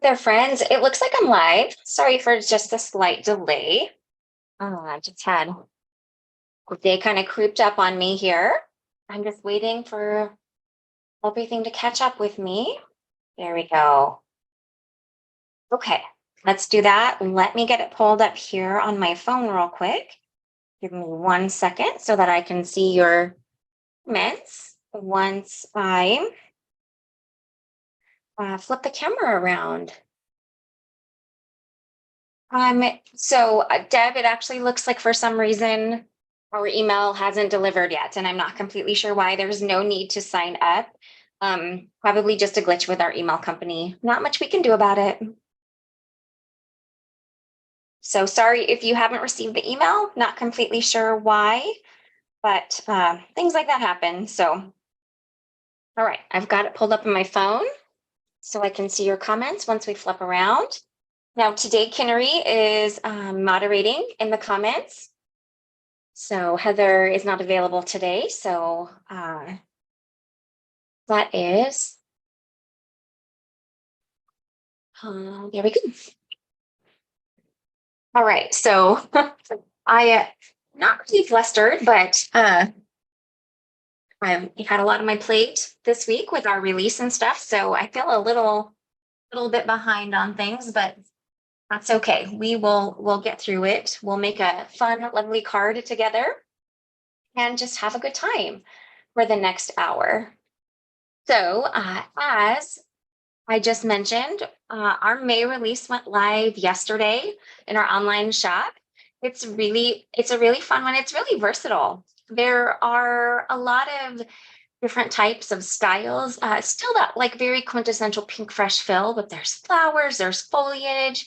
There, friends. It looks like I'm live. Sorry for just a slight delay. I just had the day kind of creeped up on me here. I'm just waiting for everything to catch up with me. There we go. Okay, let's do that. Let me get it pulled up here on my phone real quick. Give me 1 second so that I can see your comments once I flip the camera around. Deb, it actually looks like for some reason our email hasn't delivered yet, and I'm not completely sure why. There's no need to sign up. Probably just a glitch with our email company. Not much we can do about it. So sorry if you haven't received the email, not completely sure why, but things like that happen. So, all right, I've got it pulled up on my phone so I can see your comments once we flip around. Now, today, Kinnery is moderating in the comments. So Heather is not available today. So that is, there we go. All right. So I not really flustered, but I've had a lot on my plate this week with our release and stuff. So I feel a little bit behind on things, but that's okay. We'll get through it. We'll make a fun, lovely card together and just have a good time for the next hour. So as I just mentioned, our May release went live yesterday in our online shop. It's a really fun one. It's really versatile. There are a lot of different types of styles. Still that like very quintessential Pinkfresh fill, but there's flowers, there's foliage,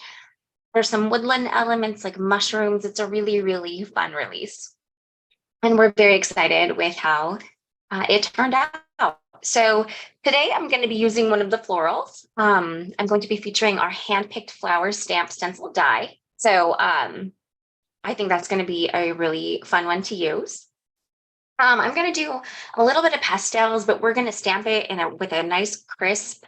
there's some woodland elements like mushrooms. It's a really fun release. And we're very excited with how it turned out. So today I'm going to be using one of the florals. I'm going to be featuring our Handpicked Flowers stamp stencil die. So I think that's going to be a really fun one to use. I'm going to do a little bit of pastels, but we're going to stamp it with a nice crisp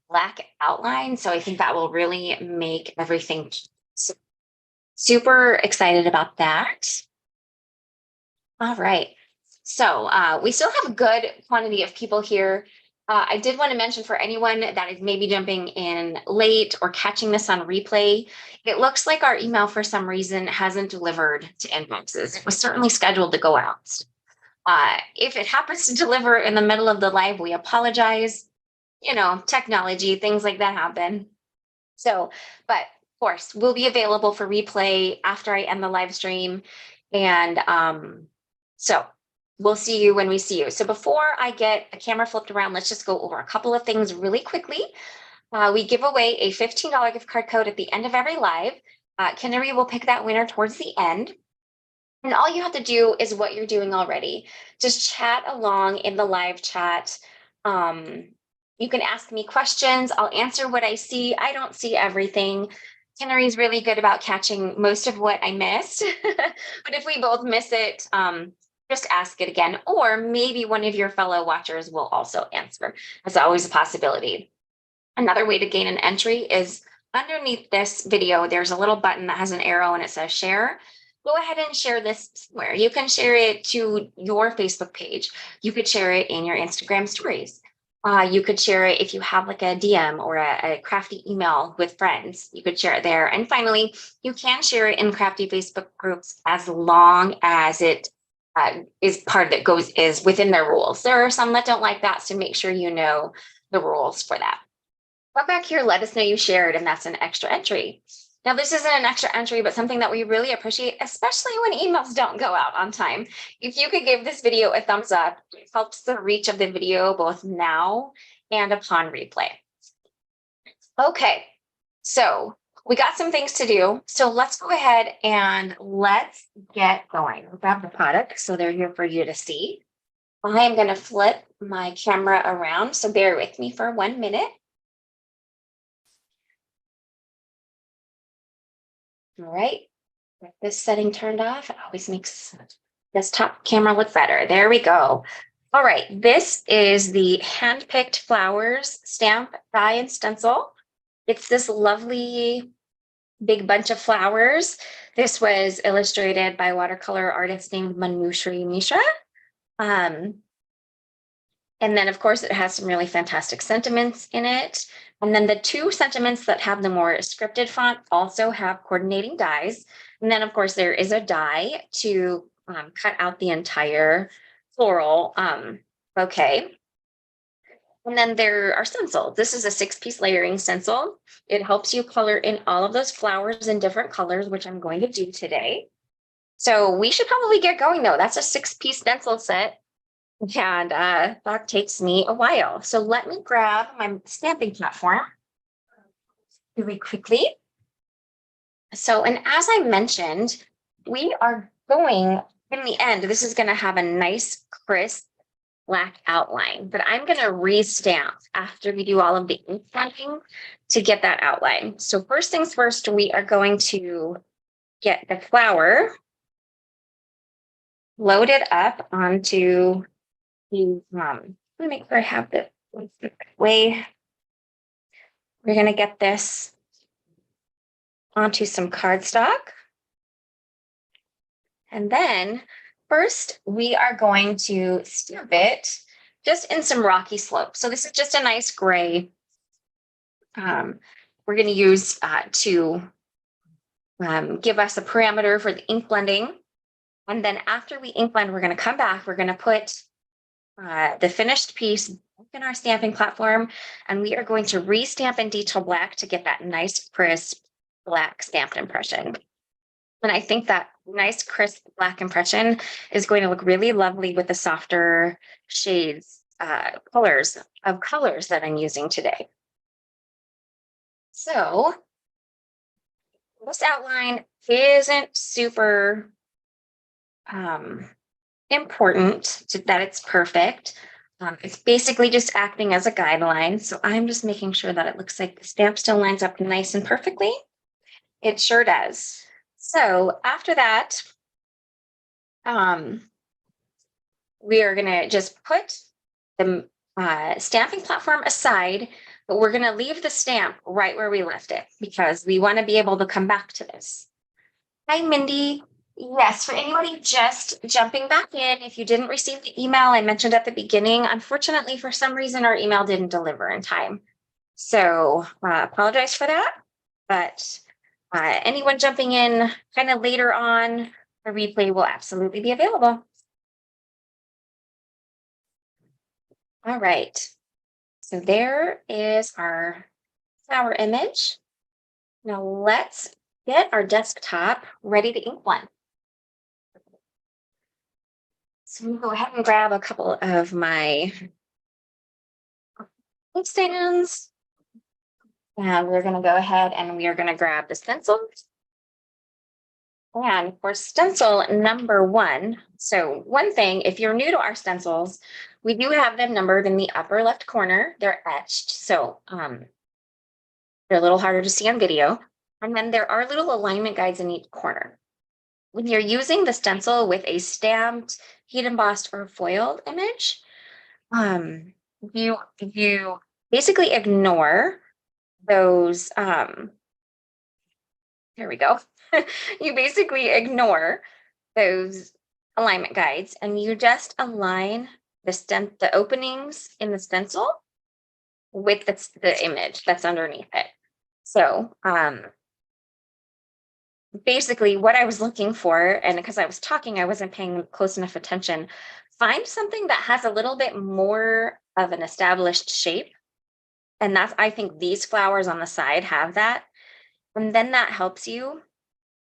black outline. So I think that will really make everything super excited about that. All right. So we still have a good quantity of people here. I did want to mention for anyone that is maybe jumping in late or catching this on replay, it looks like our email for some reason hasn't delivered to inboxes. It was certainly scheduled to go out. If it happens to deliver in the middle of the live, we apologize. You know, technology, things like that happen. So, but of course, we'll be available for replay after I end the live stream. And so we'll see you when we see you. So before I get a camera flipped around, let's just go over a couple of things really quickly. We give away a $15 gift card code at the end of every live. Kinnery will pick that winner towards the end. And all you have to do is what you're doing already. Just chat along in the live chat. You can ask me questions. I'll answer what I see. I don't see everything. Kinnery's really good about catching most of what I missed. But if we both miss it, just ask it again. Or maybe one of your fellow watchers will also answer. That's always a possibility. Another way to gain an entry is underneath this video, there's a little button that has an arrow and it says share. Go ahead and share this somewhere. You can share it to your Facebook page. You could share it in your Instagram stories. You could share it if you have like a DM or a crafty email with friends. You could share it there. And finally, you can share it in crafty Facebook groups as long as it is part that is within their rules. There are some that don't like that, so make sure you know the rules for that. Come back here, let us know you shared, and that's an extra entry. Now, this isn't an extra entry, but something that we really appreciate, especially when emails don't go out on time. If you could give this video a thumbs up, it helps the reach of the video both now and upon replay. Okay, so we got some things to do. So let's go ahead and let's get going. I'll grab the product so they're here for you to see. I am going to flip my camera around, so bear with me for 1 minute. All right, with this setting turned off, it always makes this top camera look better. There we go. All right, this is the Handpicked Flowers stamp die and stencil. It's this lovely big bunch of flowers. This was illustrated by watercolor artist named Manushree Mishra. And then, of course, it has some really fantastic sentiments in it. And then the two sentiments that have the more scripted font also have coordinating dies. And then, of course, there is a die to cut out the entire floral bouquet. And then there are stencils. This is a 6-piece layering stencil. It helps you color in all of those flowers in different colors, which I'm going to do today. So we should probably get going though. That's a 6-piece stencil set. And that takes me a while. So let me grab my stamping platform really quickly. So, and as I mentioned, we are going, in the end, this is going to have a nice, crisp, black outline, but I'm going to restamp after we do all of the ink blending to get that outline. So first things first, we are going to get the flower loaded up onto the, let me make sure I have this way. We're going to get this onto some cardstock. And then first, we are going to stamp it just in some rocky slopes. So this is just a nice gray. We're going to use to give us a parameter for the ink blending. And then after we ink blend, we're going to come back. We're going to put the finished piece in our stamping platform, and we are going to restamp in detail black to get that nice, crisp black stamped impression. And I think that nice, crisp black impression is going to look really lovely with the softer shades, colors that I'm using today. So this outline isn't super important that it's perfect. It's basically just acting as a guideline. So I'm just making sure that it looks like the stamp still lines up nice and perfectly. It sure does. So after that, we are going to just put the stamping platform aside, but we're going to leave the stamp right where we left it because we want to be able to come back to this. Hi, Mindy. Yes, for anybody just jumping back in, if you didn't receive the email I mentioned at the beginning, unfortunately, for some reason, our email didn't deliver in time. So apologize for that. But anyone jumping in kind of later on, the replay will absolutely be available. All right. So there is our flower image. Now let's get our desktop ready to ink blend. So I'm going to go ahead and grab a couple of my ink stands. And we're going to go ahead and we are going to grab the stencils. And for stencil number 1, so one thing, if you're new to our stencils, we do have them numbered in the upper left corner. They're etched, so they're a little harder to see on video. And then there are little alignment guides in each corner. When you're using the stencil with a stamped, heat embossed, or foiled image, you basically ignore those. There we go. You basically ignore those alignment guides and you just align the openings in the stencil with the image that's underneath it. So basically what I was looking for, and because I was talking, I wasn't paying close enough attention, find something that has a little bit more of an established shape. And that's, I think these flowers on the side have that. And then that helps you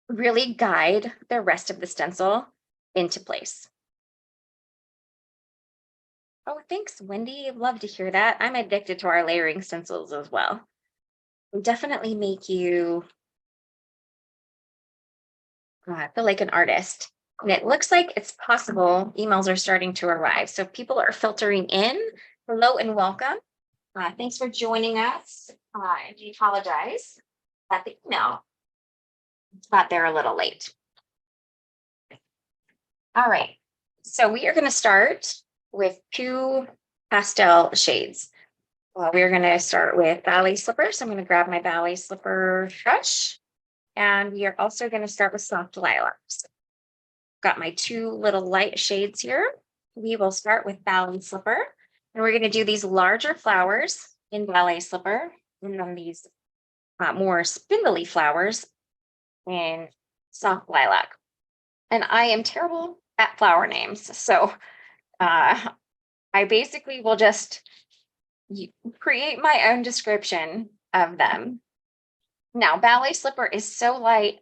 really guide the rest of the stencil into place. Oh, thanks, Wendy. Love to hear that. I'm addicted to our layering stencils as well. They definitely make you feel like an artist. And it looks like it's possible emails are starting to arrive. So people are filtering in. Hello and welcome. Thanks for joining us. I do apologize that the email got there a little late. All right. So we are going to start with 2 pastel shades. Well, we're going to start with ballet slippers. I'm going to grab my ballet slipper brush. And we are also going to start with soft lilacs. Got my two little light shades here. We will start with ballet slipper. And we're going to do these larger flowers in ballet slipper. And then these more spindly flowers in soft lilac. And I am terrible at flower names. So I basically will just create my own description of them. Now, ballet slipper is so light,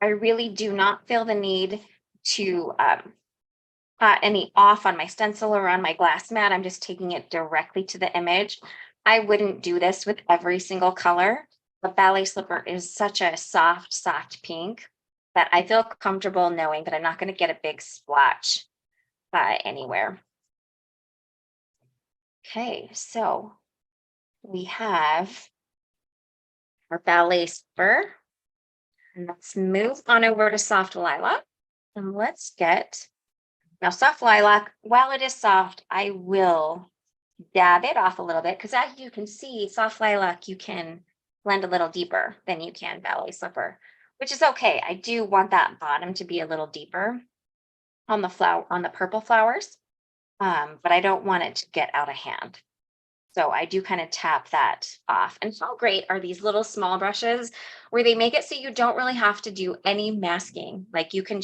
I really do not feel the need to any off on my stencil or on my glass mat. I'm just taking it directly to the image. I wouldn't do this with every single color, but ballet slipper is such a soft pink that I feel comfortable knowing that I'm not going to get a big splotch anywhere. Okay, so we have our ballet slipper. And let's move on over to soft lilac. And let's get, now soft lilac, while it is soft, I will dab it off a little bit because as you can see, soft lilac, you can blend a little deeper than you can ballet slipper, which is okay. I do want that bottom to be a little deeper on the flower, on the purple flowers, but I don't want it to get out of hand. So I do kind of tap that off. And how great are these little small brushes where they make it so you don't really have to do any masking. Like you can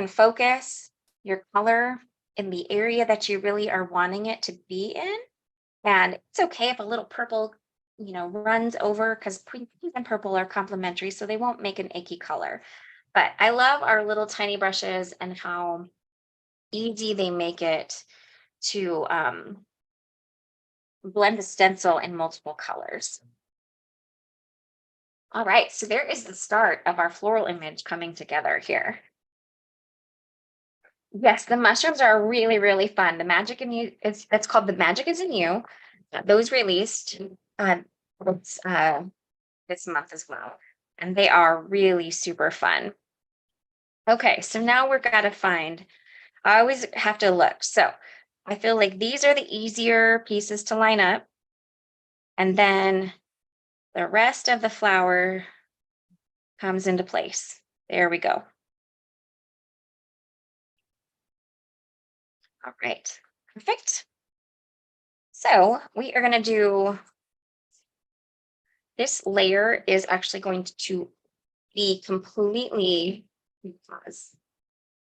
focus your color in the area that you really are wanting it to be in. And it's okay if a little purple, runs over because pink and purple are complementary, so they won't make an icky color. But I love our little tiny brushes and how easy they make it to blend the stencil in multiple colors. All right, so there is the start of our floral image coming together here. Yes, the mushrooms are really, really fun. The Magic in You, it's called The Magic is in You. Those released this month as well. And they are really super fun. Okay, so now we're gotta find, I always have to look. So I feel like these are the easier pieces to line up. And then the rest of the flower comes into place. There we go. All right, perfect. So we are going to do, this layer is actually going to be completely Fuzz.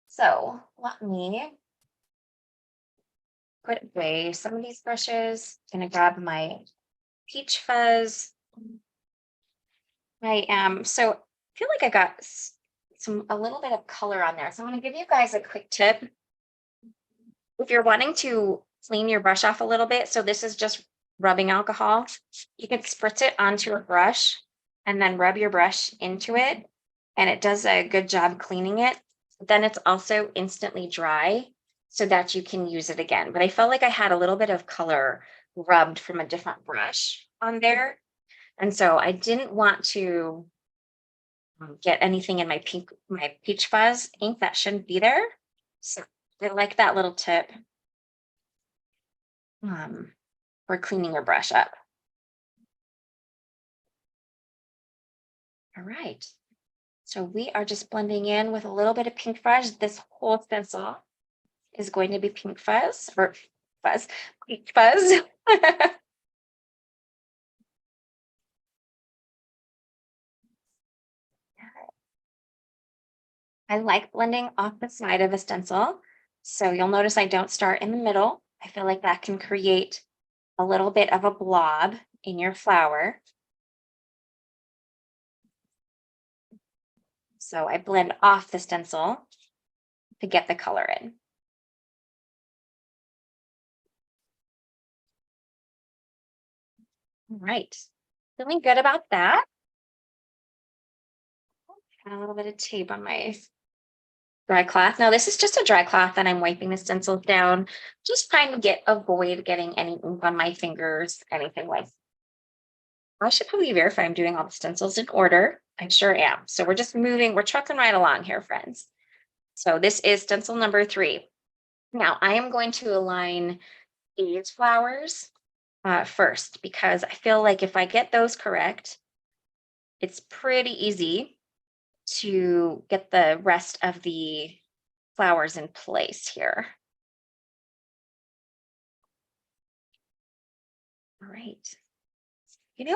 So let me put away some of these brushes. I'm going to grab my peach fuzz. So I feel like I got a little bit of color on there. So I'm going to give you guys a quick tip. If you're wanting to clean your brush off a little bit, so this is just rubbing alcohol, you can spritz it onto a brush and then rub your brush into it, and it does a good job cleaning it. Then it's also instantly dry so that you can use it again. But I felt like I had a little bit of color rubbed from a different brush on there. And so I didn't want to get anything in my peach fuzz ink that shouldn't be there. So I like that little tip for cleaning your brush up. All right. So we are just blending in with a little bit of Pinkfresh. This whole stencil is going to be pink fuzz or fuzz, peach fuzz. I like blending off the side of a stencil. So you'll notice I don't start in the middle. I feel like that can create a little bit of a blob in your flower. So I blend off the stencil to get the color in. All right, feeling good about that. Add a little bit of tape on my dry cloth. Now this is just a dry cloth that I'm wiping the stencils down, just trying to avoid getting any ink on my fingers, anything like that. I should probably verify I'm doing all the stencils in order. I sure am. So we're just moving, we're trucking right along here, friends. So this is stencil number 3. Now I am going to align these flowers first, because I feel like if I get those correct, it's pretty easy to get the rest of the flowers in place here. All right.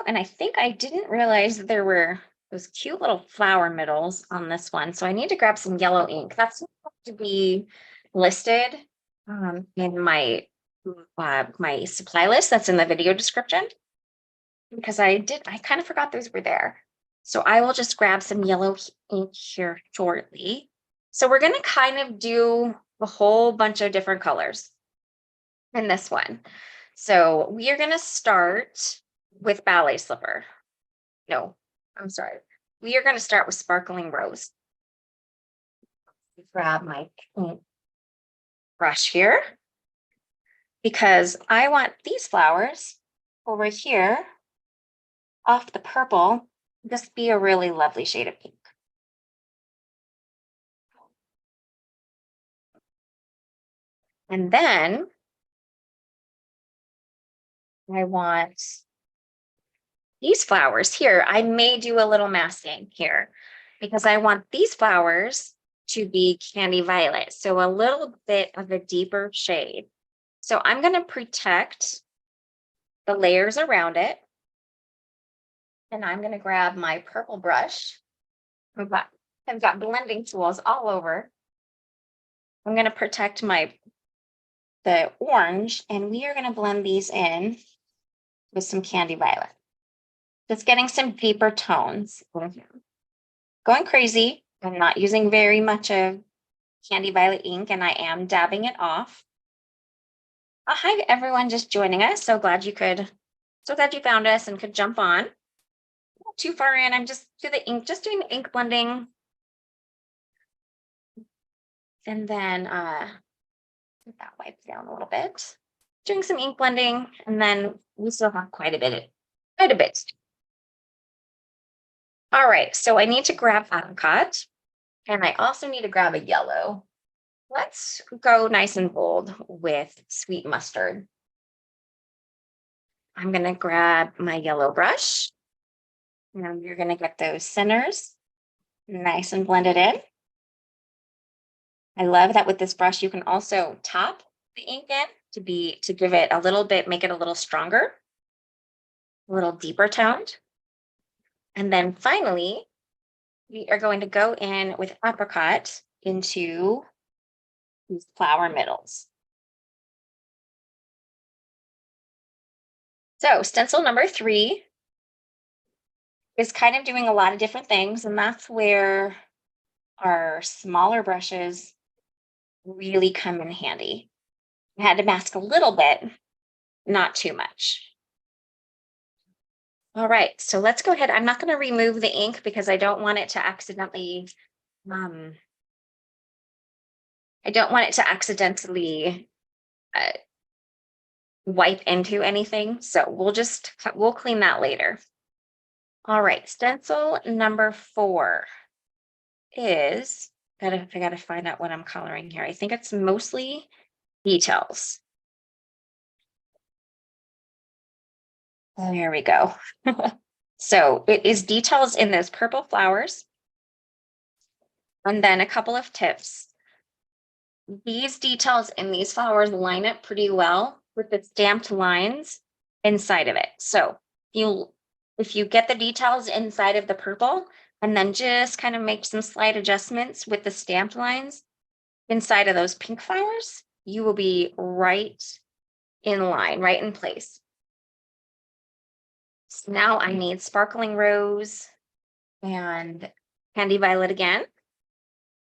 And I think I didn't realize that there were those cute little flower middles on this one. So I need to grab some yellow ink. That's not to be listed in my my supply list that's in the video description, because I kind of forgot those were there. So I will just grab some yellow ink here shortly. So we're going to kind of do a whole bunch of different colors in this one. So we are going to start with Ballet Slipper. No, I'm sorry. We are going to start with Sparkling Rose. Grab my paint brush here, because I want these flowers over here off the purple just be a really lovely shade of pink. And then I want these flowers here. I may do a little masking here because I want these flowers to be candy violet. So a little bit of a deeper shade. So I'm going to protect the layers around it. And I'm going to grab my purple brush. I've got blending tools all over. I'm going to protect the orange, and we are going to blend these in with some candy violet. Just getting some deeper tones. Going crazy. I'm not using very much of candy violet ink, and I am dabbing it off. Hi everyone just joining us. So glad you found us and could jump on. Not too far in. I'm just doing the ink blending. And then let that wipe down a little bit. Doing some ink blending, and then we still have quite a bit. All right, so I need to grab apricot, and I also need to grab a yellow. Let's go nice and bold with sweet mustard. I'm going to grab my yellow brush. Now you're going to get those centers nice and blended in. I love that with this brush, you can also top the ink in to give it a little bit, make it a little stronger, a little deeper toned. And then finally, we are going to go in with apricot into these flower middles. So stencil number 3 is kind of doing a lot of different things, and that's where our smaller brushes really come in handy. I had to mask a little bit, not too much. All right, so let's go ahead. I'm not going to remove the ink because I don't want it to accidentally wipe into anything. So we'll clean that later. All right, stencil number 4 is, I gotta find out what I'm coloring here. I think it's mostly details. There we go. So it is details in those purple flowers. And then a couple of tips. These details in these flowers line up pretty well with the stamped lines inside of it. So if you get the details inside of the purple and then just kind of make some slight adjustments with the stamped lines inside of those pink flowers, you will be right in line, right in place. So now I need Sparkling Rose and Candy Violet again.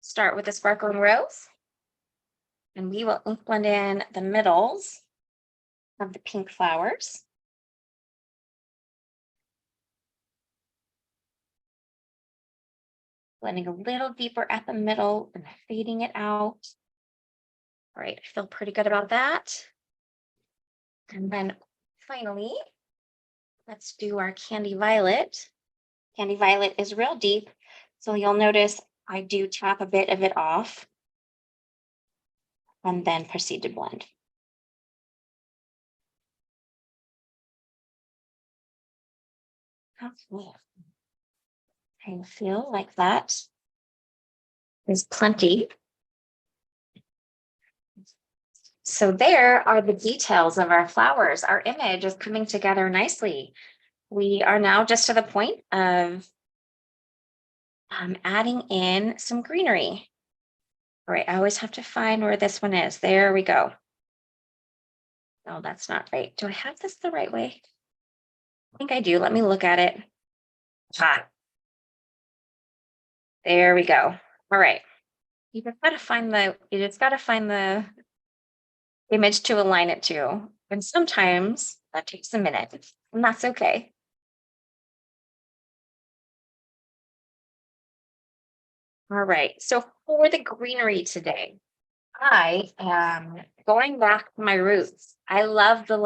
Start with the Sparkling Rose, and we will ink blend in the middles of the pink flowers. Blending a little deeper at the middle and fading it out. All right, I feel pretty good about that. And then finally, let's do our Candy Violet. Candy Violet is real deep, so you'll notice I do tap a bit of it off and then proceed to blend. I feel like that is plenty. So there are the details of our flowers. Our image is coming together nicely. We are now just to the point of adding in some greenery. All right, I always have to find where this one is. There we go. No, that's not right. Do I have this the right way? I think I do. Let me look at it. Ah, there we go. All right. You just gotta find the image to align it to. And sometimes that takes a minute, and that's okay. All right. So for the greenery today, I am going back to my roots. I loved the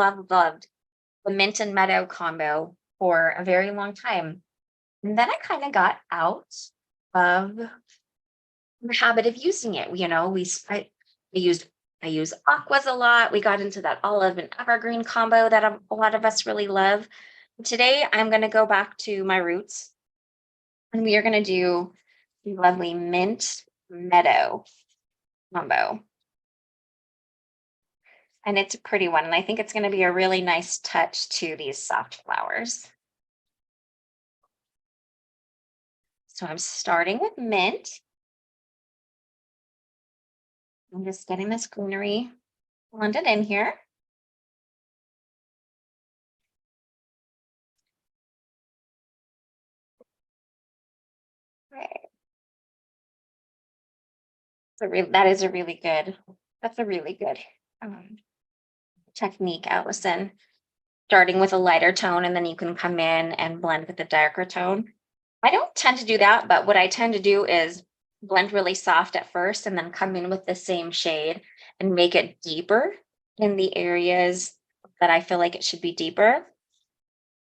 mint and meadow combo for a very long time. And then I kind of got out of the habit of using it. You know, I use aquas a lot. We got into that olive and evergreen combo that a lot of us really love. Today, I'm going to go back to my roots and we are going to do the lovely mint meadow combo. And it's a pretty one. And I think it's going to be a really nice touch to these soft flowers. So I'm starting with mint. I'm just getting this greenery blended in here. Right. That's a really good technique, Allison. Starting with a lighter tone, and then you can come in and blend with the darker tone. I don't tend to do that, but what I tend to do is blend really soft at first and then come in with the same shade and make it deeper in the areas that I feel like it should be deeper.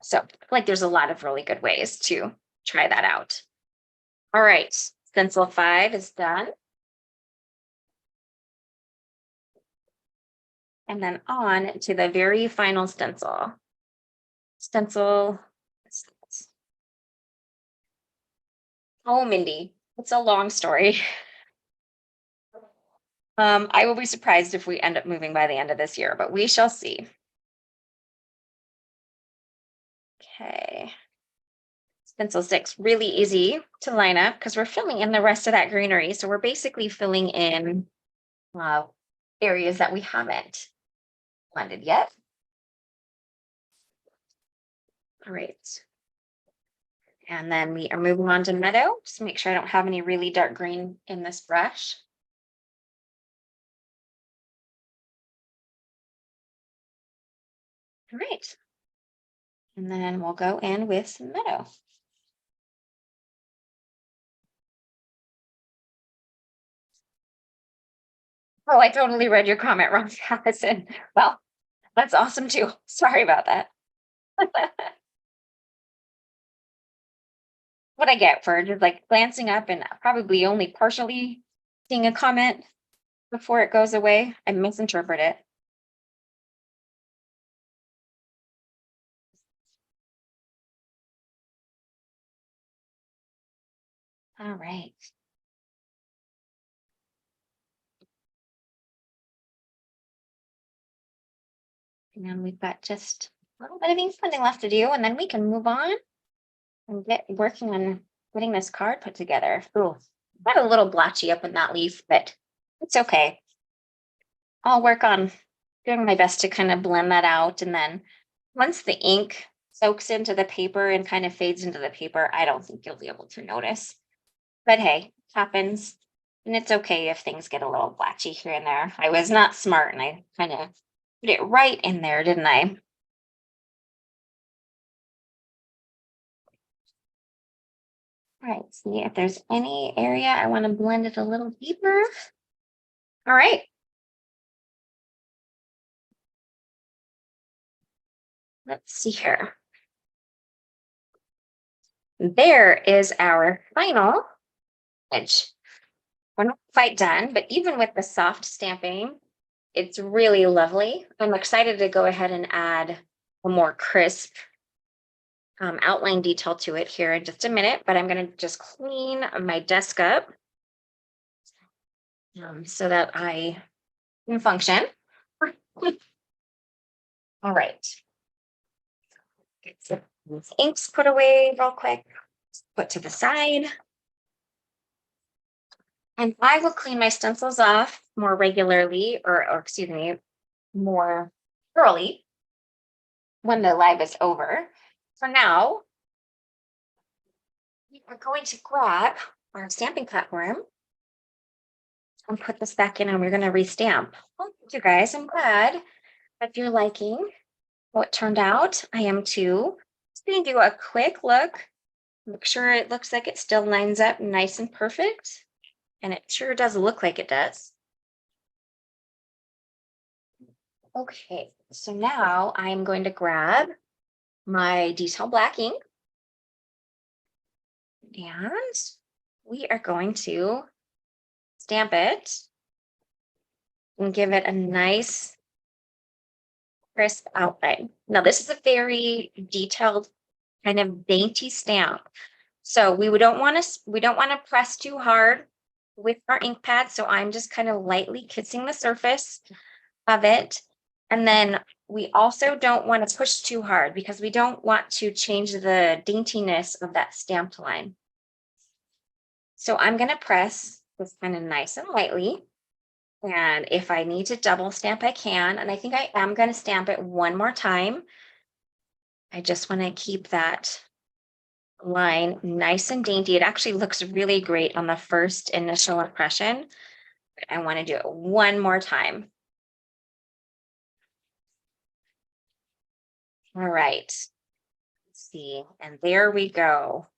So, like, there's a lot of really good ways to try that out. All right, stencil 5 is done. And then on to the very final stencil. Oh, Mindy, it's a long story. I will be surprised if we end up moving by the end of this year, but we shall see. Okay. Stencil 6, really easy to line up because we're filling in the rest of that greenery. So we're basically filling in areas that we haven't blended yet. All right. And then we are moving on to meadow. Just make sure I don't have any really dark green in this brush. All right. And then we'll go in with some meadow. Oh, I totally read your comment wrong, Allison. Well, that's awesome too. Sorry about that. What I get for just like glancing up and probably only partially seeing a comment before it goes away. I misinterpret it. All right. And then we've got just a little bit of ink blending left to do, and then we can move on and get working on getting this card put together. Ooh, got a little blotchy up in that leaf, but it's okay. I'll work on doing my best to kind of blend that out. And then once the ink soaks into the paper and kind of fades into the paper, I don't think you'll be able to notice. But hey, it happens. And it's okay if things get a little blotchy here and there. I was not smart and I kind of put it right in there, didn't I? All right, see if there's any area I want to blend it a little deeper. All right. Let's see here. There is our final edge. We're not quite done, but even with the soft stamping, it's really lovely. I'm excited to go ahead and add a more crisp outline detail to it here in just a minute, but I'm going to just clean my desk up so that I can function. All right. Get some inks put away real quick, put to the side. And I will clean my stencils off more regularly, or excuse me, more thoroughly when the live is over. For now, we are going to grab our stamping platform and put this back in, and we're going to restamp. Well, thank you guys. I'm glad that you're liking what turned out. I am too. Just going to do a quick look, make sure it looks like it still lines up nice and perfect. And it sure does look like it does. Okay, so now I'm going to grab my detail black ink and we are going to stamp it and give it a nice crisp outline. Now this is a very detailed kind of dainty stamp. So we don't want to press too hard with our ink pad. So I'm just kind of lightly kissing the surface of it. And then we also don't want to push too hard because we don't want to change the daintiness of that stamped line. So I'm going to press this kind of nice and lightly. And if I need to double stamp, I can. And I think I am going to stamp it one more time. I just want to keep that line nice and dainty. It actually looks really great on the first initial impression. But I want to do it one more time. All right. Let's see. And there we go.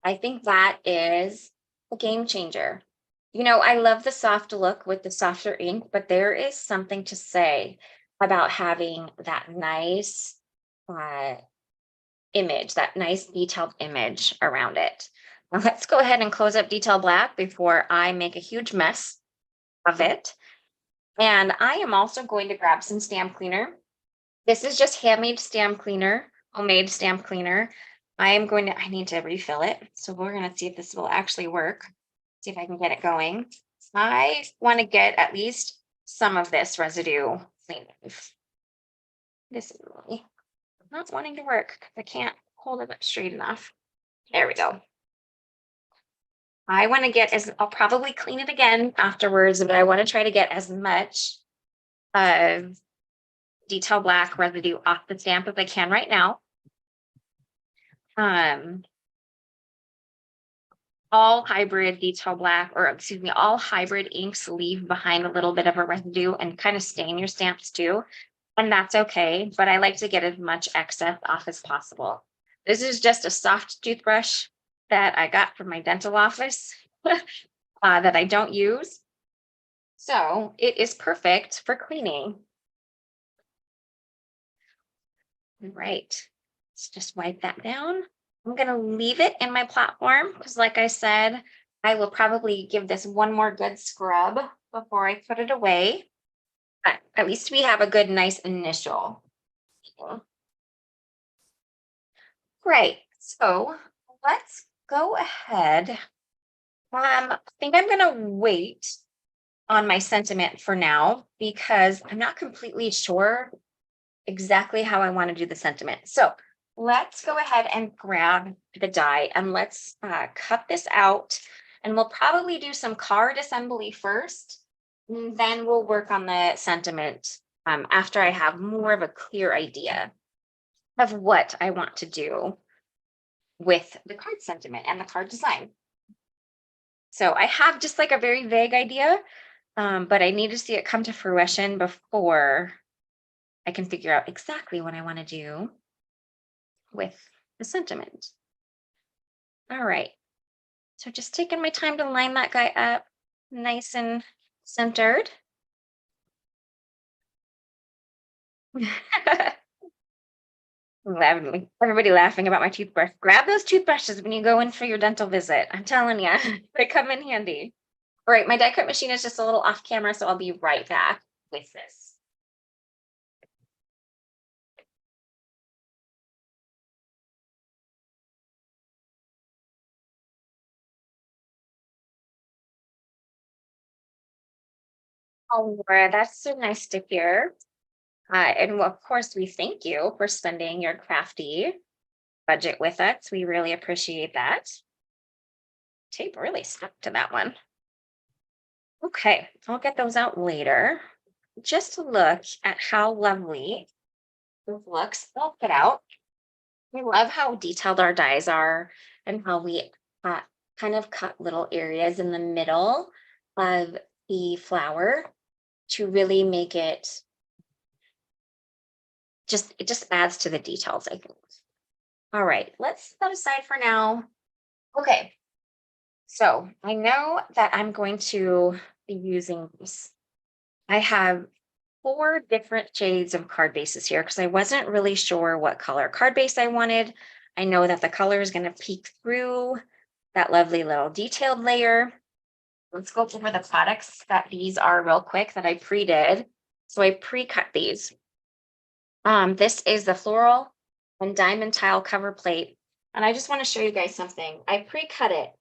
I think that is a game changer. You know, I love the soft look with the softer ink, but there is something to say about having that nice image, that nice detailed image around it. Now let's go ahead and close up detail black before I make a huge mess of it. And I am also going to grab some stamp cleaner. This is just handmade stamp cleaner, homemade stamp cleaner. I need to refill it. So we're going to see if this will actually work. See if I can get it going. I want to get at least some of this residue cleaned off. This is really not wanting to work because I can't hold it up straight enough. There we go. I want to get I'll probably clean it again afterwards, but I want to try to get as much of detail black residue off the stamp as I can right now. All hybrid detail black, or excuse me, all hybrid inks leave behind a little bit of a residue and kind of stain your stamps too. And that's okay, but I like to get as much excess off as possible. This is just a soft toothbrush that I got from my dental office that I don't use. So it is perfect for cleaning. All right, let's just wipe that down. I'm going to leave it in my platform because, like I said, I will probably give this one more good scrub before I put it away. But at least we have a good, nice initial. Great. So let's go ahead. I think I'm going to wait on my sentiment for now because I'm not completely sure exactly how I want to do the sentiment. So let's go ahead and grab the die and let's cut this out. And we'll probably do some card assembly first. And then we'll work on the sentiment after I have more of a clear idea of what I want to do with the card sentiment and the card design. So I have just like a very vague idea, but I need to see it come to fruition before I can figure out exactly what I want to do with the sentiment. All right. So just taking my time to line that guy up nice and centered. Everybody laughing about my toothbrush. Grab those toothbrushes when you go in for your dental visit. I'm telling you, they come in handy. All right, my die cut machine is just a little off camera, so I'll be right back with this. Oh, Laura, that's so nice to hear. And of course, we thank you for spending your crafty budget with us. We really appreciate that. Tape really stuck to that one. Okay, I'll get those out later. Just to look at how lovely this looks. I'll put out. I love how detailed our dies are and how we uh, kind of cut little areas in the middle of the flower to really make it it just adds to the details, I think. All right, let's set that aside for now. Okay, so I know that I'm going to be using this. I have 4 different shades of card bases here because I wasn't really sure what color card base I wanted. I know that the color is going to peek through that lovely little detailed layer. Let's go over the products that these are real quick that I pre-did. So I pre-cut these. This is the Floral and Diamond Tile Cover Plate. And I just want to show you guys something. I pre-cut it,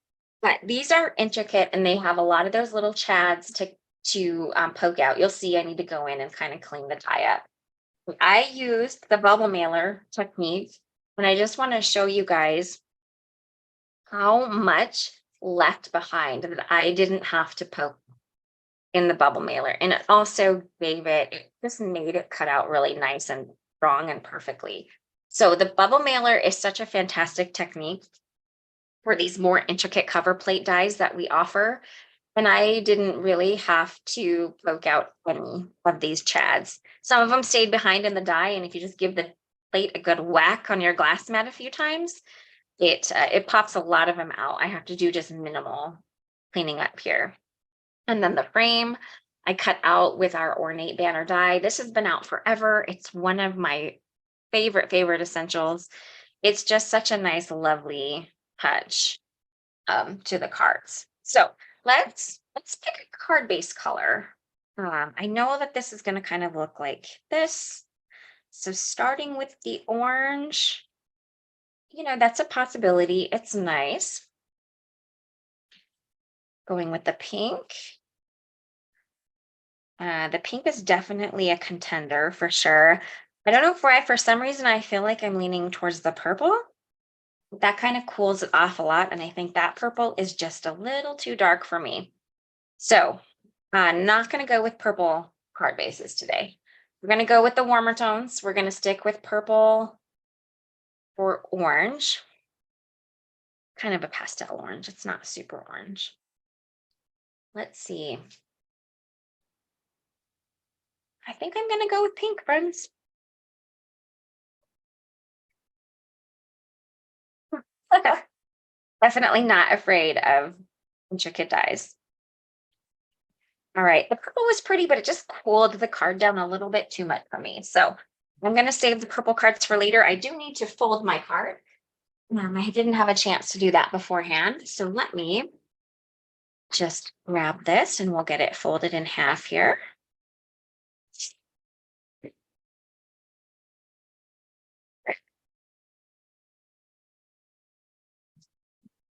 but these are intricate and they have a lot of those little chads to poke out. You'll see I need to go in and kind of clean the die up. I used the bubble mailer technique, and I just want to show you guys how much left behind that I didn't have to poke in the bubble mailer. And it also it just made it cut out really nice and strong and perfectly. So the bubble mailer is such a fantastic technique for these more intricate cover plate dies that we offer. And I didn't really have to poke out any of these chads. Some of them stayed behind in the die, and if you just give the plate a good whack on your glass mat a few times, it pops a lot of them out. I have to do just minimal cleaning up here. And then the frame I cut out with our Ornate banner die. This has been out forever. It's one of my favorite essentials. It's just such a nice, lovely touch to the cards. So let's pick a card base color. I know that this is going to kind of look like this. So starting with the orange, that's a possibility. It's nice. Going with the pink. The pink is definitely a contender for sure. I don't know why, for some reason, I feel like I'm leaning towards the purple. That kind of cools it off a lot. And I think that purple is just a little too dark for me. So I'm not going to go with purple card bases today. We're going to go with the warmer tones. We're going to stick with purple or orange. Kind of a pastel orange. It's not super orange. Let's see. I think I'm going to go with pink, friends. Definitely not afraid of intricate dies. All right, the purple was pretty, but it just cooled the card down a little bit too much for me. So I'm going to save the purple cards for later. I do need to fold my card. I didn't have a chance to do that beforehand. So let me just grab this and we'll get it folded in half here.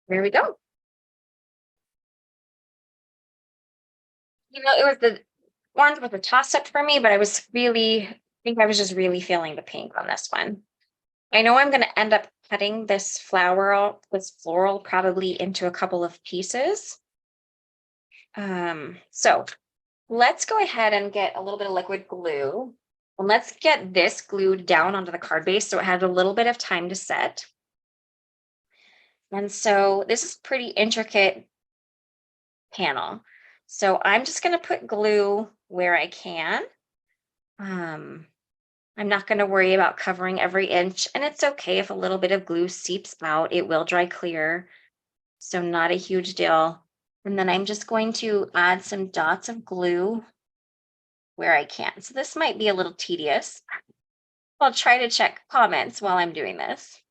There we go. It was the orange was a toss-up for me, but I think I was just really feeling the pink on this one. I know I'm going to end up cutting this floral probably into a couple of pieces. So let's go ahead and get a little bit of liquid glue. And let's get this glued down onto the card base so it has a little bit of time to set. And so this is pretty intricate panel. So I'm just going to put glue where I can. I'm not going to worry about covering every inch, and it's okay if a little bit of glue seeps out. It will dry clear, so not a huge deal. And then I'm just going to add some dots of glue where I can. So this might be a little tedious. I'll try to check comments while I'm doing this.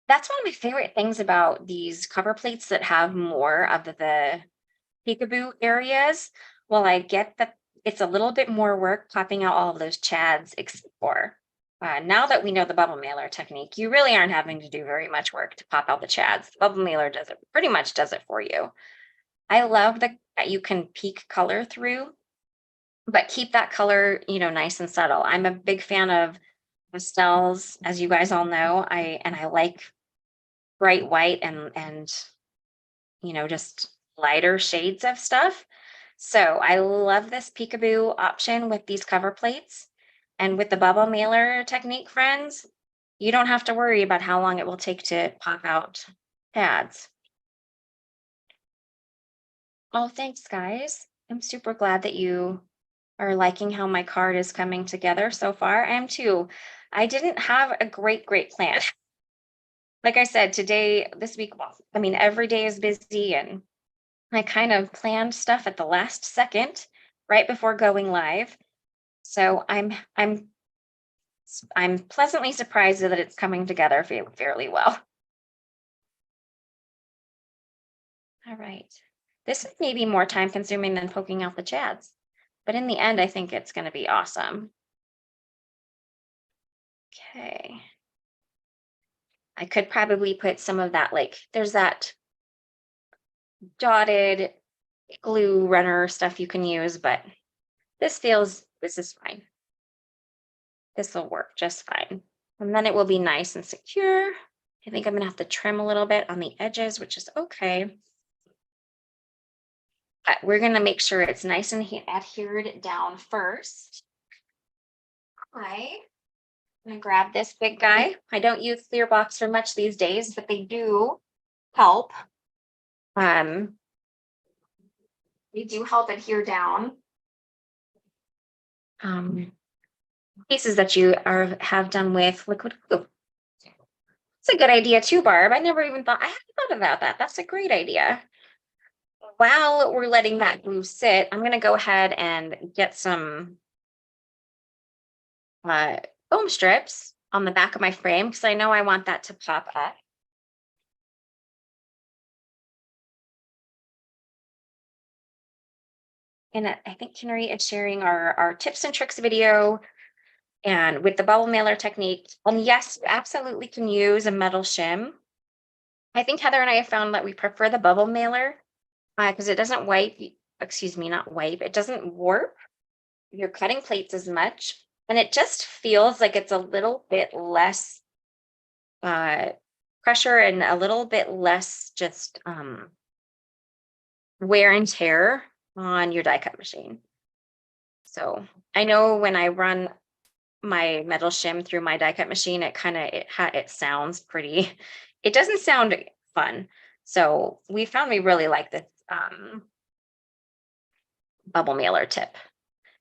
That's one of my favorite things about these cover plates that have more of the peekaboo areas. Well, I get that it's a little bit more work popping out all of those chads, except for now that we know the bubble mailer technique, you really aren't having to do very much work to pop out the chads. The bubble mailer pretty much does it for you. I love the that you can peek color through, but keep that color, nice and subtle. I'm a big fan of pastels, as you guys all know. I like bright white and just lighter shades of stuff. So I love this peekaboo option with these cover plates. And with the bubble mailer technique, friends, you don't have to worry about how long it will take to pop out pads. Oh, thanks, guys. I'm super glad that you are liking how my card is coming together so far. I am too. I didn't have a great plan. Like I said, this week, well, I mean, every day is busy, and I kind of planned stuff at the last second, right before going live. So I'm pleasantly surprised that it's coming together fairly well. All right. This is maybe more time consuming than poking out the chads, but in the end, I think it's going to be awesome. Okay. I could probably put some of that, there's that dotted glue runner stuff you can use, but this is fine. This will work just fine. And then it will be nice and secure. I think I'm gonna have to trim a little bit on the edges, which is okay. But we're gonna make sure it's nice and adhered down first. I'm gonna grab this big guy. I don't use clear box for much these days, but they do help. They do help adhere down. Pieces that you have done with liquid glue. It's a good idea too, Barb. I hadn't thought about that. That's a great idea. While we're letting that glue sit, I'm going to go ahead and get some foam strips on the back of my frame because I know I want that to pop up. And I think Kinnery is sharing our tips and tricks video and with the bubble mailer technique. And yes, you absolutely can use a metal shim. I think Heather and I have found that we prefer the bubble mailer because it doesn't it doesn't warp your cutting plates as much. And it just feels like it's a little bit less pressure and a little bit less just wear and tear on your die cut machine. So I know when I run my metal shim through my die cut machine, it sounds pretty, it doesn't sound fun. So we really like this bubble mailer tip.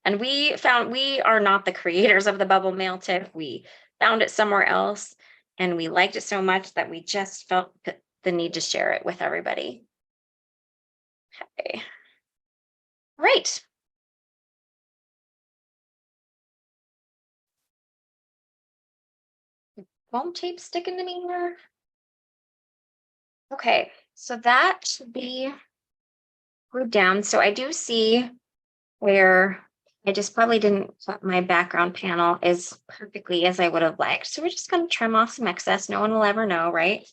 And we are not the creators of the bubble mail tip. We found it somewhere else and we liked it so much that we just felt the need to share it with everybody. Okay. Right. Foam tape sticking to me here. Okay, so that should be glued down. So I do see where I just probably didn't put my background panel as perfectly as I would have liked. So we're just going to trim off some excess. No one will ever know, right?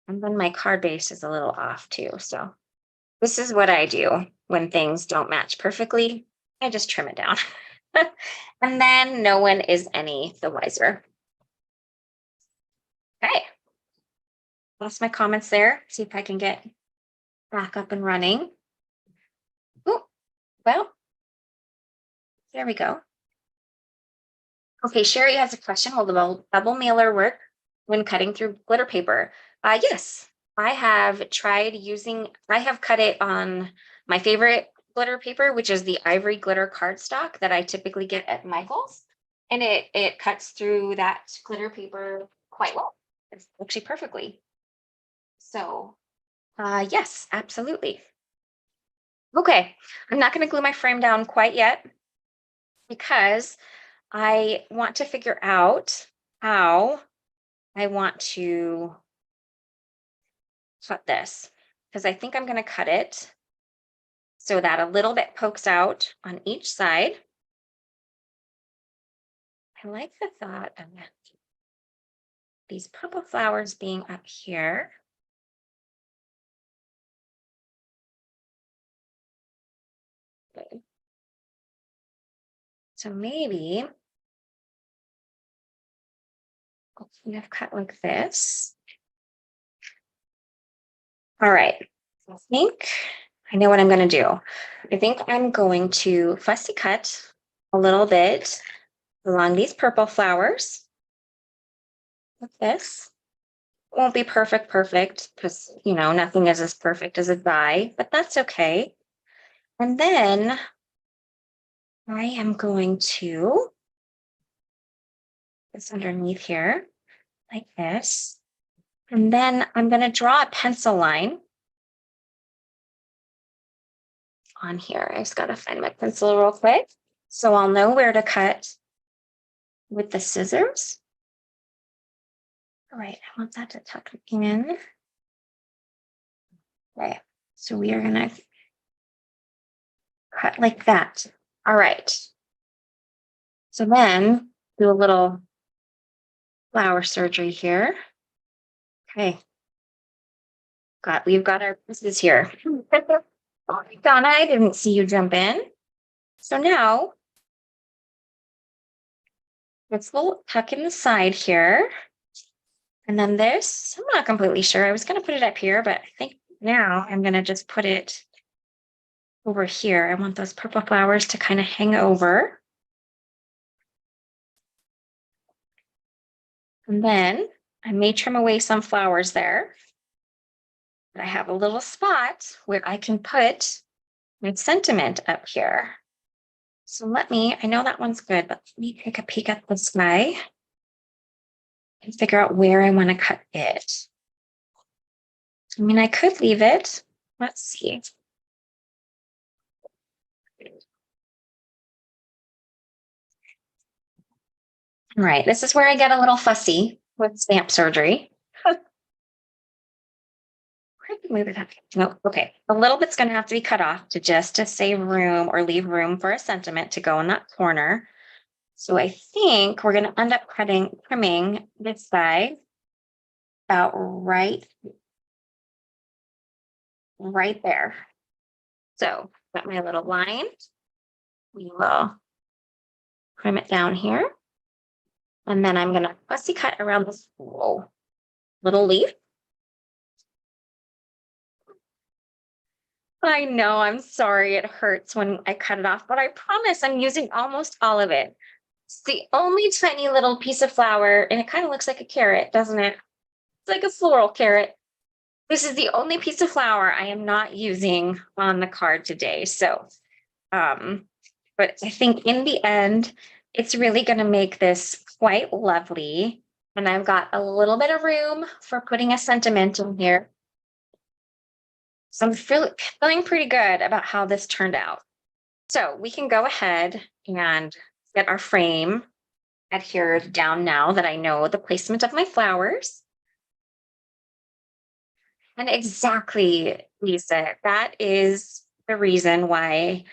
And then my card base is a little off too. So this is what I do when things don't match perfectly. I just trim it down. And then no one is any the wiser. Okay. Lost my comments there. See if I can get back up and running. Oh, well, there we go. Okay, Sherry has a question. Will the bubble mailer work when cutting through glitter paper? Yes, I have cut it on my favorite glitter paper, which is the ivory glitter cardstock that I typically get at Michael's. And it cuts through that glitter paper quite well. It's actually perfectly. So, yes, absolutely. Okay, I'm not going to glue my frame down quite yet because I want to figure out how I want to cut this because I think I'm going to cut it so that a little bit pokes out on each side. I like the thought of these purple flowers being up here. So maybe I've cut like this. All right. I think I know what I'm going to do. I think I'm going to fussy cut a little bit along these purple flowers. Like this. Won't be perfect, because, nothing is as perfect as a die, but that's okay. And then I am going to this underneath here, like this. And then I'm going to draw a pencil line on here. I just got to find my pencil real quick. So I'll know where to cut with the scissors. All right, I want that to tuck in. Okay, so we are going to cut like that. All right. So then do a little flower surgery here. Okay. We've got our pieces here. Oh, Donna, I didn't see you jump in. So now let's go tuck in the side here. And then this, I'm not completely sure. I was going to put it up here, but I think now I'm going to just put it over here. I want those purple flowers to kind of hang over. And then I may trim away some flowers there. But I have a little spot where I can put my sentiment up here. So I know that one's good, but let me take a peek at this guy and figure out where I want to cut it. I mean, I could leave it. Let's see. All right, this is where I get a little fussy with stamp surgery. Move it up. No, okay. A little bit's going to have to be cut off to save room or leave room for a sentiment to go in that corner. So I think we're going to end up trimming this side about right there. So got my little line. We will trim it down here. And then I'm going to fussy cut around this little leaf. I know, I'm sorry, it hurts when I cut it off, but I promise I'm using almost all of it. It's the only tiny little piece of flower, and it kind of looks like a carrot, doesn't it? It's like a floral carrot. This is the only piece of flower I am not using on the card today. So, but I think in the end, it's really going to make this quite lovely. And I've got a little bit of room for putting a sentiment in here. So I'm feeling pretty good about how this turned out. So we can go ahead and get our frame adhered down now that I know the placement of my flowers. And exactly, Lisa, that is the reason why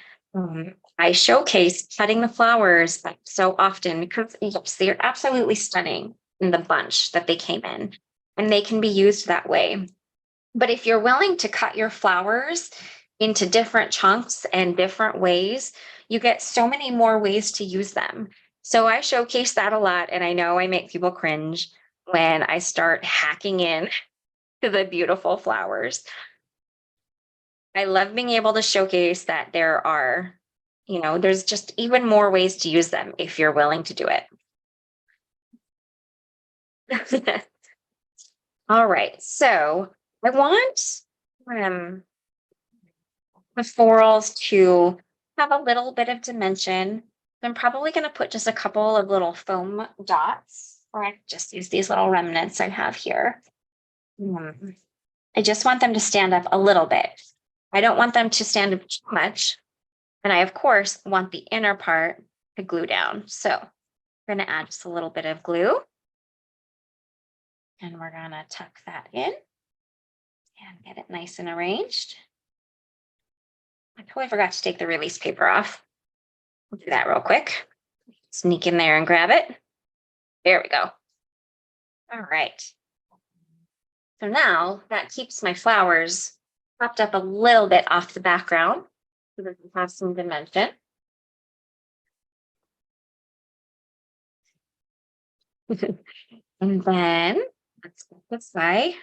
I showcase cutting the flowers so often, because yes, they're absolutely stunning in the bunch that they came in, and they can be used that way. But if you're willing to cut your flowers into different chunks and different ways, you get so many more ways to use them. So I showcase that a lot, and I know I make people cringe when I start hacking in to the beautiful flowers. I love being able to showcase that there are, there's just even more ways to use them if you're willing to do it. All right, so I want the florals to have a little bit of dimension. I'm probably going to put just a couple of little foam dots, or I just use these little remnants I have here. I just want them to stand up a little bit. I don't want them to stand up too much. And I, of course, want the inner part to glue down. So we're going to add just a little bit of glue. And we're going to tuck that in and get it nice and arranged. I totally forgot to take the release paper off. We'll do that real quick. Sneak in there and grab it. There we go. All right. So now that keeps my flowers popped up a little bit off the background so that we have some dimension. And then let's get this guy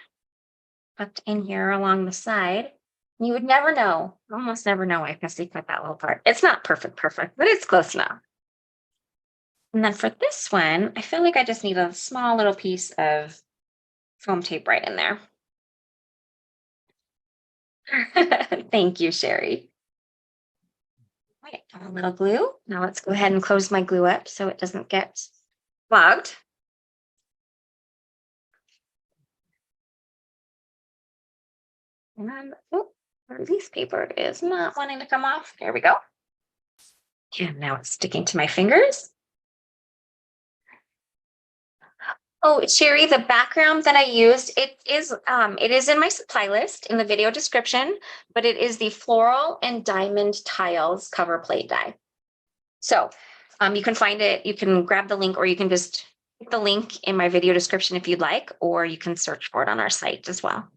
tucked in here along the side. You would never know, almost never know I fussy cut that little part. It's not perfect, but it's close enough. And then for this one, I feel like I just need a small little piece of foam tape right in there. Thank you, Sherry. Right, a little glue. Now let's go ahead and close my glue up so it doesn't get clogged. And then, oh, our release paper is not wanting to come off. There we go. And now it's sticking to my fingers. Oh, Sherry, the background that I used, it is in my supply list in the video description, but it is the Floral and Diamond Tiles cover plate die. So you can find it, you can grab the link, or you can just put the link in my video description if you'd like, or you can search for it on our site as well.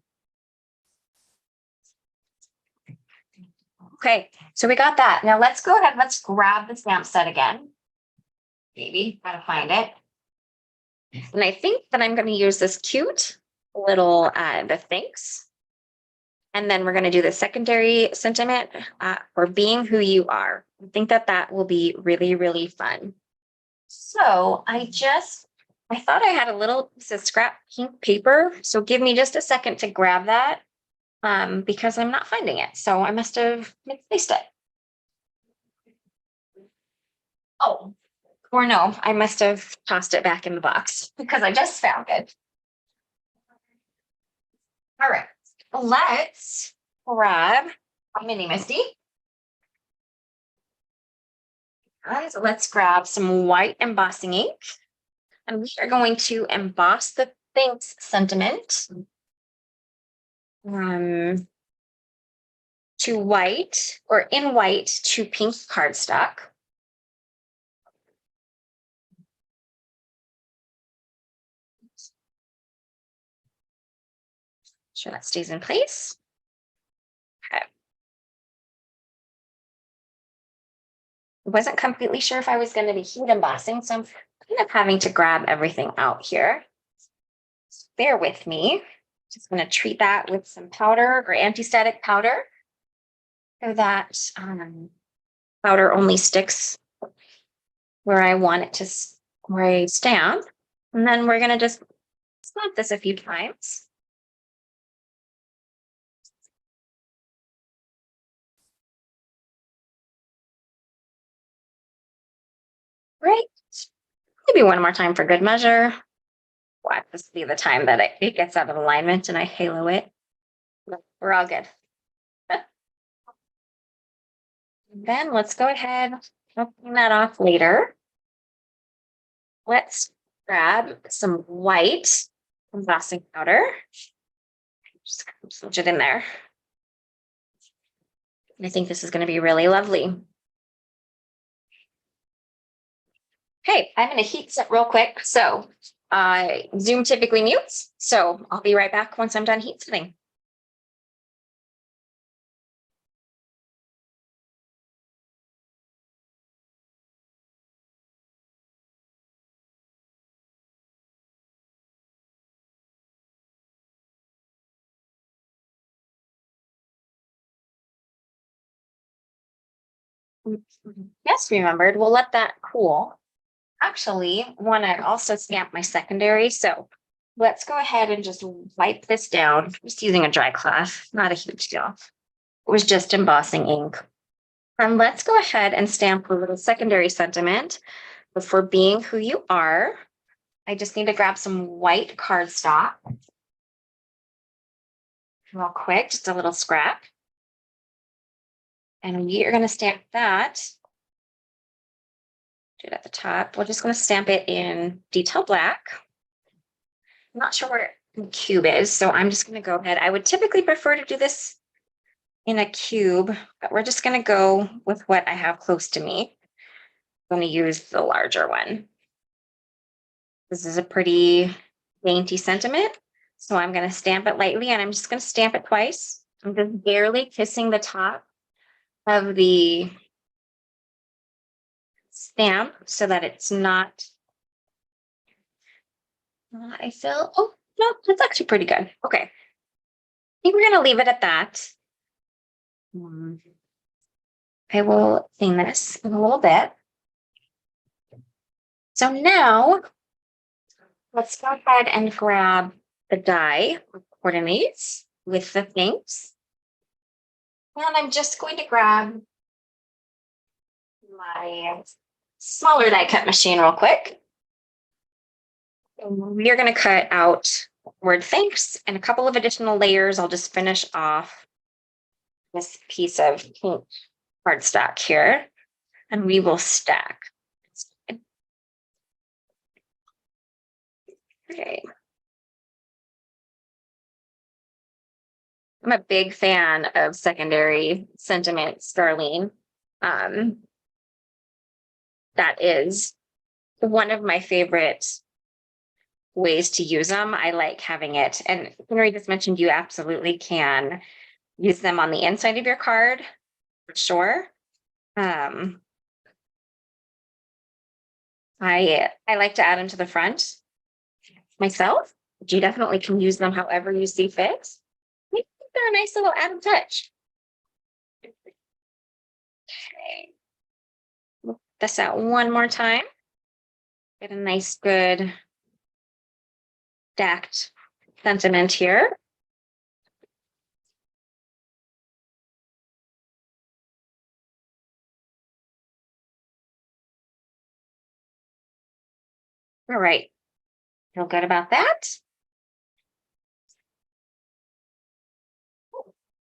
Okay, so we got that. Now let's go ahead, let's grab the stamp set again. Maybe, gotta find it. And I think that I'm going to use this cute little the thanks. And then we're going to do the secondary sentiment for being who you are. I think that that will be really, really fun. So I thought I had a little piece of scrap pink paper. So give me just a second to grab that because I'm not finding it. So I must have misplaced it. Oh. Or no, I must have tossed it back in the box because I just found it. All right, let's grab Mini Misty. And let's grab some white embossing ink. And we are going to emboss the thanks sentiment to white, or in white to pink cardstock. Sure that stays in place. Okay. I wasn't completely sure if I was going to be heat embossing, so I'm kind of having to grab everything out here. So bear with me. Just going to treat that with some powder or anti-static powder so that powder only sticks where I want it to, where I stamp. And then we're going to just stamp this a few times. Right. Maybe one more time for good measure. Watch this be the time that it gets out of alignment and I halo it. We're all good. Then let's go ahead. I'll clean that off later. Let's grab some white embossing powder. Just smudge it in there. I think this is going to be really lovely. Okay, I'm going to heat set real quick. So Zoom typically mutes. So I'll be right back once I'm done heat setting. Yes, remembered. We'll let that cool. Actually, want to also stamp my secondary. So let's go ahead and just wipe this down. Just using a dry cloth, not a huge deal. It was just embossing ink. And let's go ahead and stamp a little secondary sentiment before being who you are. I just need to grab some white cardstock. Real quick, just a little scrap. And we are going to stamp that. Do it at the top. We're just going to stamp it in detail black. I'm not sure where the cube is, so I'm just going to go ahead. I would typically prefer to do this in a cube, but we're just going to go with what I have close to me. I'm going to use the larger one. This is a pretty dainty sentiment, so I'm going to stamp it lightly, and I'm just going to stamp it twice. I'm just barely kissing the top of the stamp so that it's not I feel, oh, no, that's actually pretty good. Okay. I think we're going to leave it at that. I will clean this in a little bit. So now let's go ahead and grab the die coordinates with the things. And I'm just going to grab my smaller die cut machine real quick. We are going to cut out word thanks and a couple of additional layers. I'll just finish off this piece of pink cardstock here, and we will stack. Okay. I'm a big fan of secondary sentiment Starling. That is one of my favorite ways to use them. I like having it. And Henry just mentioned you absolutely can use them on the inside of your card for sure. I like to add them to the front myself. But you definitely can use them however you see fit. I think they're a nice little added touch. Okay. Look this out one more time. Get a nice, good stacked sentiment here. All right. Feel good about that?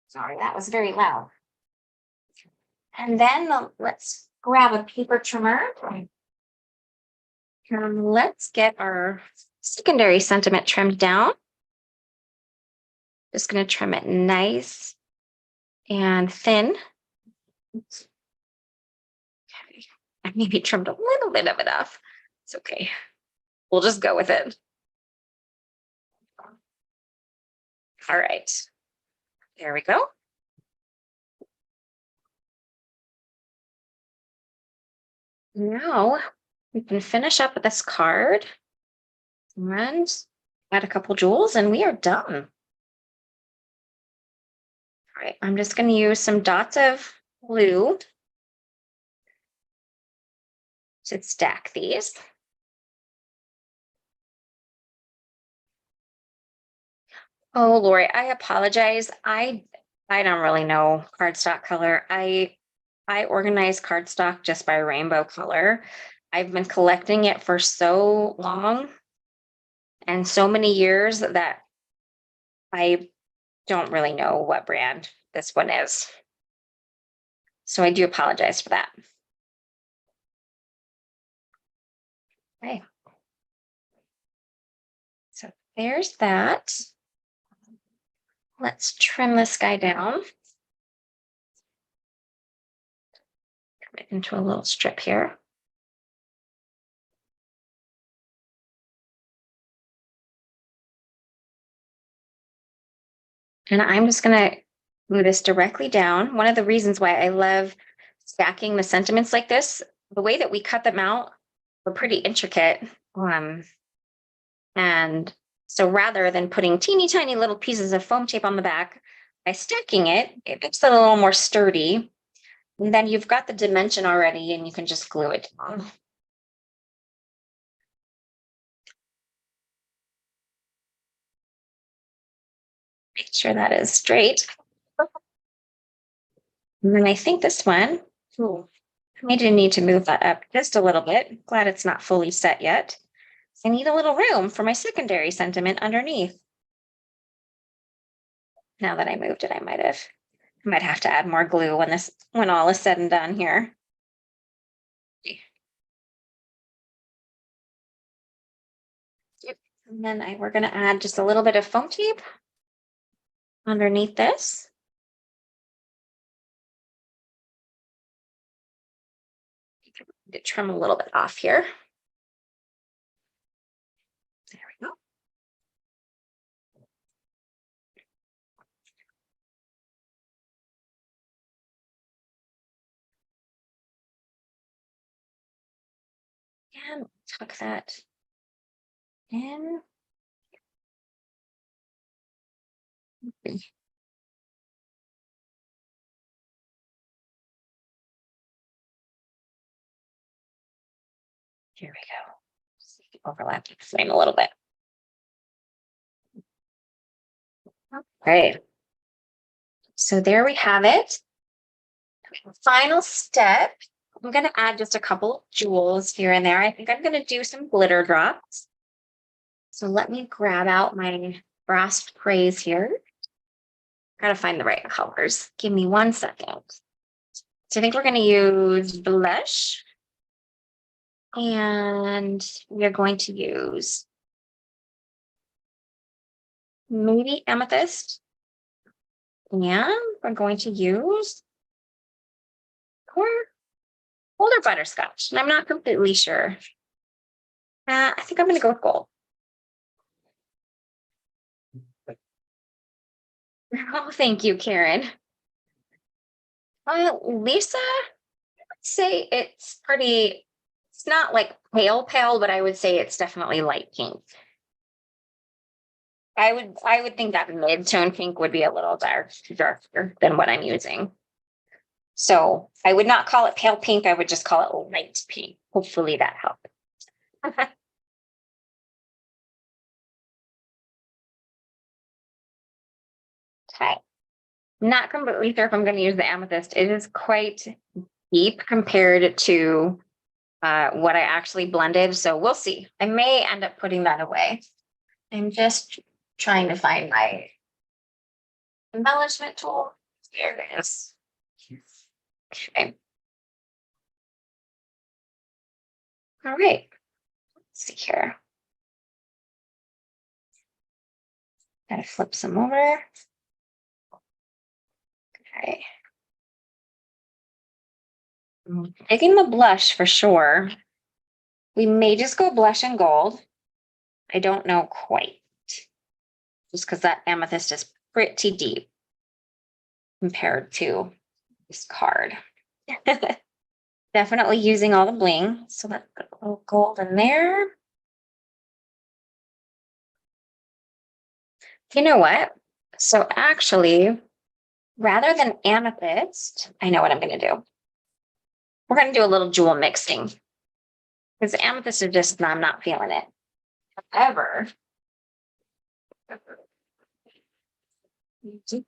Sorry, that was very loud. And then let's grab a paper trimmer. Let's get our secondary sentiment trimmed down. Just going to trim it nice and thin. Okay. I maybe trimmed a little bit of it off. It's okay. We'll just go with it. All right. There we go. Now we can finish up with this card and add a couple jewels and we are done. All right, I'm just going to use some dots of blue to stack these. Oh, Lori, I apologize. I don't really know cardstock color. I organize cardstock just by rainbow color. I've been collecting it for so long and so many years that I don't really know what brand this one is. So I do apologize for that. Okay. So there's that. Let's trim this guy down. Turn it into a little strip here. And I'm just going to glue this directly down. One of the reasons why I love stacking the sentiments like this, the way that we cut them out, are pretty intricate. And so rather than putting teeny tiny little pieces of foam tape on the back, by stacking it, it makes it a little more sturdy. And then you've got the dimension already and you can just glue it down. Make sure that is straight. And then I think this one, I may need to move that up just a little bit. Glad it's not fully set yet. I need a little room for my secondary sentiment underneath. Now that I moved it, I might have to add more glue when all is said and done here. And then we're going to add just a little bit of foam tape underneath this. To trim a little bit off here. There we go. And tuck that in. Here we go. Overlap the frame a little bit. Okay. So there we have it. Final step. I'm going to add just a couple of jewels here and there. I think I'm going to do some glitter drops. So let me grab out my brass sprays here. Gotta find the right colors. Give me 1 second. So I think we're going to use blush. And we are going to use maybe amethyst. And we're going to use older butterscotch. And I'm not completely sure. I think I'm going to go with gold. Oh, thank you, Karen. Lisa, I'd say it's pretty, it's not like pale, but I would say it's definitely light pink. I would think that mid-tone pink would be a little darker than what I'm using. So I would not call it pale pink. I would just call it light pink. Hopefully that helped. Okay. Not completely sure if I'm going to use the amethyst. It is quite deep compared to what I actually blended. So we'll see. I may end up putting that away. I'm just trying to find my embellishment tool. There it is. Okay. All right. Let's see here. Gotta flip some over. Okay. I'm picking the blush for sure. We may just go blush and gold. I don't know quite. Just because that amethyst is pretty deep compared to this card. Definitely using all the bling. So let's put a little gold in there. You know what? So actually, rather than amethyst, I know what I'm going to do. We're going to do a little jewel mixing. Because amethyst is just, I'm not feeling it. However, we do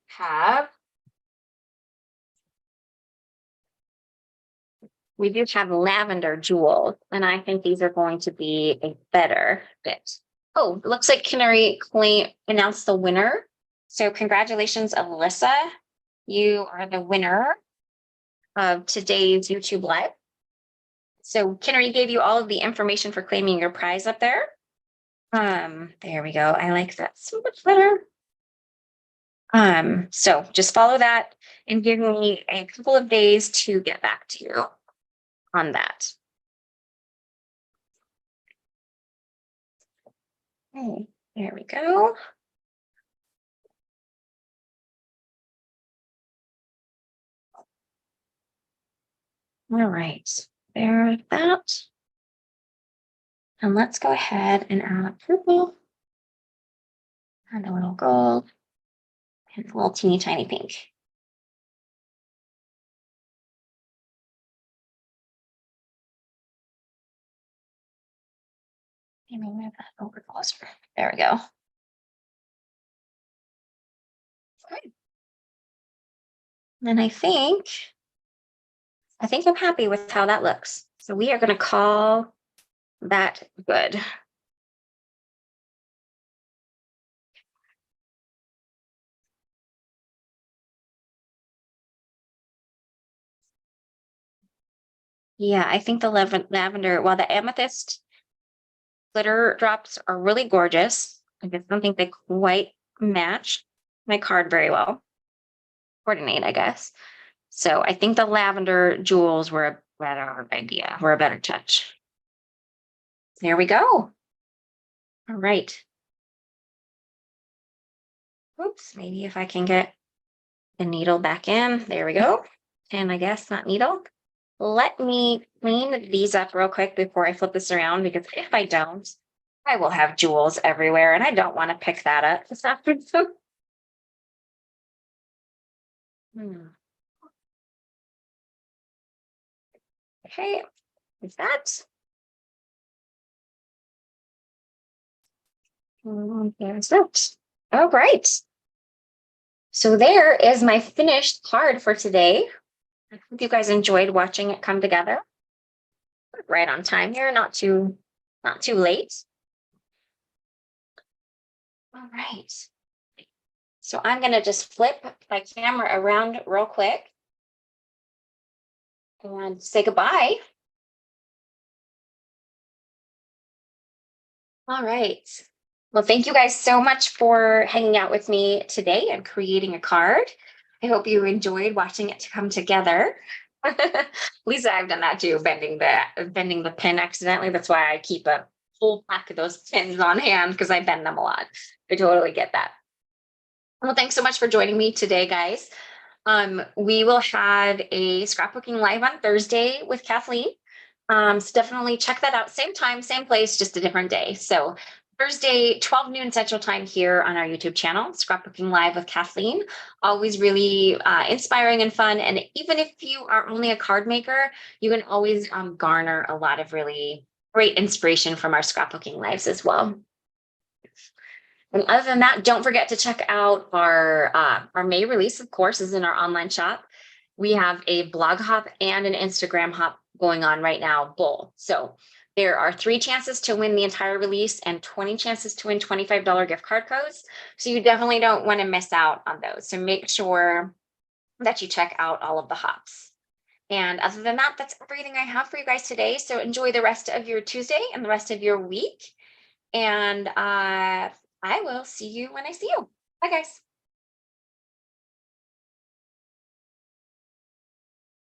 have lavender jewels, and I think these are going to be a better fit. Oh, it looks like Canary announced the winner. So congratulations, Alyssa. You are the winner of today's YouTube Live. So Canary gave you all of the information for claiming your prize up there. There we go. I like that so much better. So just follow that and give me a couple of days to get back to you on that. Okay, there we go. All right, there's that. And let's go ahead and add purple and a little gold and a little teeny tiny pink. Let me move that over closer. There we go. Okay. And I think I'm happy with how that looks. So we are going to call that good. Yeah, I think the lavender, while the amethyst glitter drops are really gorgeous, I just don't think they quite match my card very well. Coordinate, I guess. So I think the lavender jewels were a better idea, were a better touch. There we go. All right. Oops, maybe if I can get the needle back in. There we go. And I guess not needle. Let me clean these up real quick before I flip this around, because if I don't, I will have jewels everywhere and I don't want to pick that up this afternoon. Okay, is that? There's that. All right. So there is my finished card for today. I hope you guys enjoyed watching it come together. Right on time here, not too late. All right. So I'm gonna just flip my camera around real quick and say goodbye. All right. Well, thank you guys so much for hanging out with me today and creating a card. I hope you enjoyed watching it come together. Lisa, I've done that too, bending the pin accidentally. That's why I keep a whole pack of those pins on hand because I bend them a lot. I totally get that. Well, thanks so much for joining me today, guys. We will have a scrapbooking live on Thursday with Kathleen. So definitely check that out. Same time, same place, just a different day. So Thursday, 12 noon Central Time here on our YouTube channel, Scrapbooking Live with Kathleen. Always really inspiring and fun. And even if you are only a card maker, you can always garner a lot of really great inspiration from our scrapbooking lives as well. And other than that, don't forget to check out our May release, of course, is in our online shop. We have a blog hop and an Instagram hop going on right now, both. So there are 3 chances to win the entire release and 20 chances to win $25 gift card codes. So you definitely don't want to miss out on those. So make sure that you check out all of the hops. And other than that, that's everything I have for you guys today. So enjoy the rest of your Tuesday and the rest of your week. And I will see you when I see you. Bye, guys.